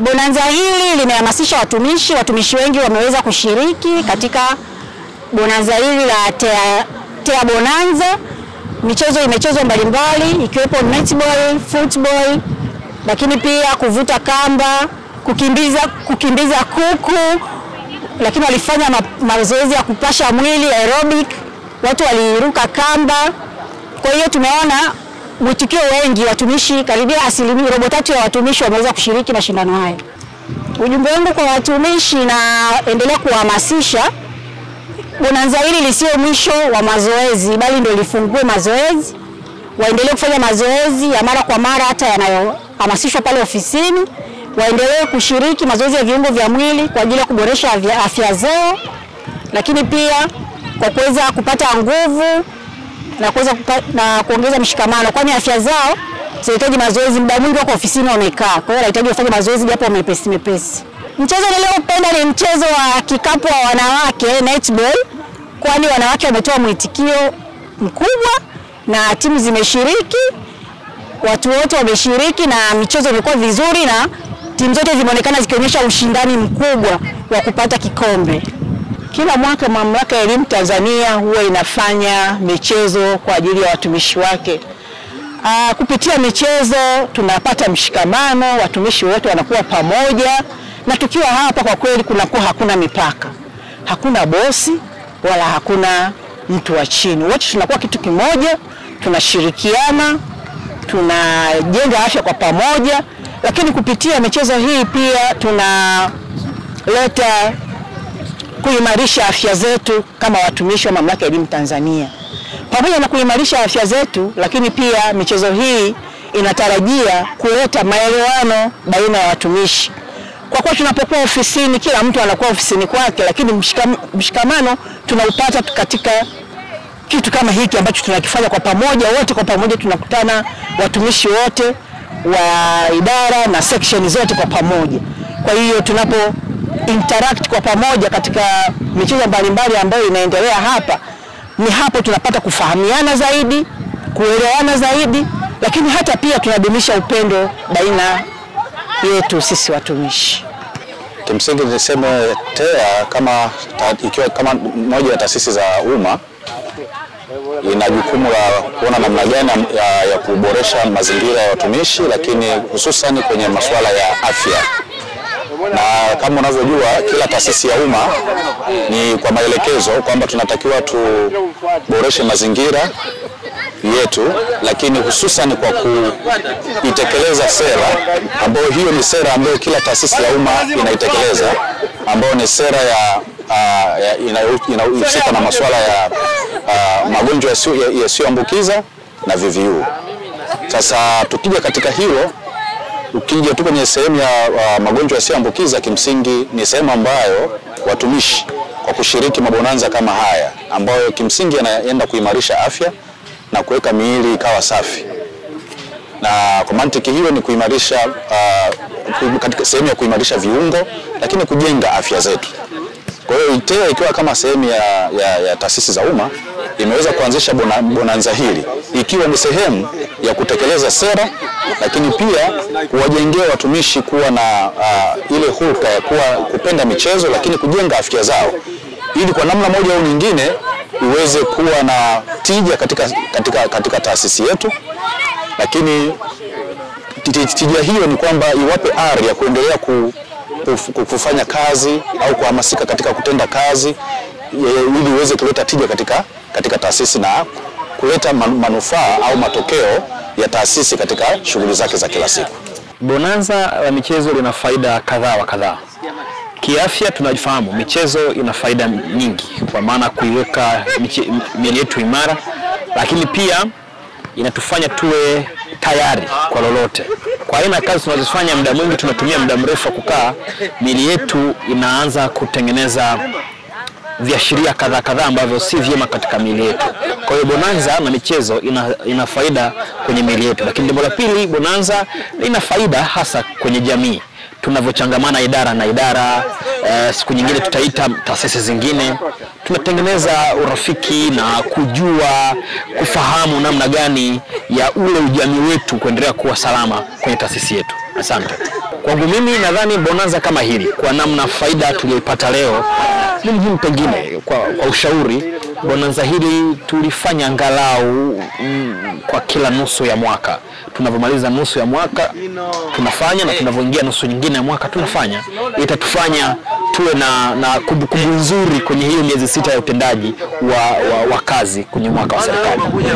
Bonanza hili limehamasisha watumishi wengi wameweza kushiriki katika bonanza hili la Tea Bonanza. Michezo imechezwa mbalimbali ikiwepo netball, football, lakini pia kuvuta kamba, kukimbiza kuku, lakini walifanya mazoezi ya kupasha mwili aerobic, watu waliruka kamba. Kwa hiyo tumeona mwitikio wengi, watumishi karibia 3/4 ya watumishi wameweza kushiriki mashindano haya. Ujumbe wangu kwa watumishi na endelea kuhamasisha bonanza hili lisio mwisho wa mazoezi, bali ndio lifungue mazoezi. Waendelee kufanya mazoezi ya mara kwa mara hata yanayohamasishwa pale ofisini. Waendelee kushiriki mazoezi ya viungo vya mwili kwa ajili ya kuboresha afya zao, lakini pia kwa kuweza kupata nguvu na kuongeza mshikamano, kwani afya zao zinahitaji mazoezi. Muda mwingi wako ofisini wamekaa, kwa hiyo wanahitaji kufanya mazoezi japo mepesi. Mchezo niliopenda ni mchezo wa kikapu wa wanawake, netball, kwani wanawake wametoa mwitikio mkubwa na timu zimeshiriki, watu wote wameshiriki na michezo imekuwa vizuri na timu zote zimeonekana zikionyesha ushindani mkubwa wa kupata kikombe. Kila mwaka Mamlaka ya Elimu Tanzania huwa inafanya michezo kwa ajili ya watumishi wake. Kupitia michezo tunapata mshikamano, watumishi wote wanakuwa pamoja, na tukiwa hapa kwa kweli kunakuwa hakuna mipaka. Hakuna bosi wala hakuna mtu wa chini. Wote tunakuwa kitu kimoja, tunashirikiana, tunajenga afya kwa pamoja, lakini kupitia michezo hii pia tunaleta kuimarisha afya zetu kama watumishi wa Mamlaka ya Elimu Tanzania. Pamoja na kuimarisha afya zetu, lakini pia michezo hii inatarajia kuleta maelewano baina ya watumishi. Kwa kuwa tunapokuwa ofisini, kila mtu anakuwa ofisini kwake, lakini mshikamano tunaupata katika kitu kama hiki ambacho tunakifanya kwa pamoja. Wote kwa pamoja tunakutana, watumishi wote wa idara na section zote kwa pamoja. Kwa hiyo tunapo interact kwa pamoja katika michezo mbalimbali ambayo inaendelea hapa, ni hapo tunapata kufahamiana zaidi, kuelewana zaidi, lakini hata pia tunadumisha upendo baina yetu sisi watumishi. Kimsingi niseme Tea ikiwa kama moja ya taasisi za umma ina jukumu la kuona namna gani ya kuboresha mazingira ya watumishi, lakini hususan kwenye masuala ya afya. Na kama unavyojua kila taasisi ya umma ni kwa maelekezo kwamba tunatakiwa tuboreshe mazingira yetu, lakini hususan kwa kuitekeleza sera ambayo hiyo ni sera ambayo kila taasisi ya umma inaitekeleza, ambayo ni sera inayohusika na masuala ya magonjwa yasiyoambukiza na VVU. Sasa tukija katika hilo, ukija tu kwenye sehemu ya magonjwa yasiyoambukiza, kimsingi ni sehemu ambayo watumishi kwa kushiriki mabonanza kama haya ambayo kimsingi yanaenda kuimarisha afya na kuweka miili ikawa safi. Na kwa mantiki hiyo ni kuimarisha katika sehemu ya kuimarisha viungo, lakini kujenga afya zetu. Kwa hiyo Tea ikiwa kama sehemu ya taasisi za umma imeweza kuanzisha bonanza hili ikiwa ni sehemu ya kutekeleza sera, lakini pia kuwajengea watumishi kuwa na ile hulka ya kupenda michezo, lakini kujenga afya zao ili kwa namna moja au nyingine iweze kuwa na tija katika taasisi yetu. Lakini tija hiyo ni kwamba iwape ari ya kuendelea kufanya kazi au kuhamasika katika kutenda kazi ili iweze kuleta tija katika taasisi na kuleta manufaa au matokeo ya taasisi katika shughuli zake za kila siku. Bonanza la michezo lina faida kadhaa. Kiafya tunajifahamu michezo ina faida nyingi, kwa maana kuiweka miili yetu imara, lakini pia inatufanya tuwe tayari kwa lolote. Kwa aina kazi tunazofanya, muda mwingi tunatumia muda mrefu kukaa, miili yetu inaanza kutengeneza viashiria kadhaa ambavyo si vyema katika miili yetu. Kwa hiyo bonanza na michezo ina faida kwenye miili yetu. Lakini jambo la pili, bonanza ina faida hasa kwenye jamii. Tunavochangamana idara na idara, siku nyingine tutaita taasisi zingine, tunatengeneza urafiki na kufahamu namna gani ya ule ujamii wetu kuendelea kuwa salama kwenye taasisi yetu. Asante. Kwangu mimi nadhani bonanza kama hili kwa namna faida tuliyoipata leo ni muhimu, pengine kwa ushauri bonanza hili tulifanya angalau kwa kila nusu ya mwaka. Tunavyomaliza nusu ya mwaka tunafanya, na tunavyoingia nusu nyingine ya mwaka tunafanya. Itatufanya tuwe na kumbukumbu nzuri kwenye hiyo miezi 6 ya utendaji wa kazi kwenye mwaka wa serikali.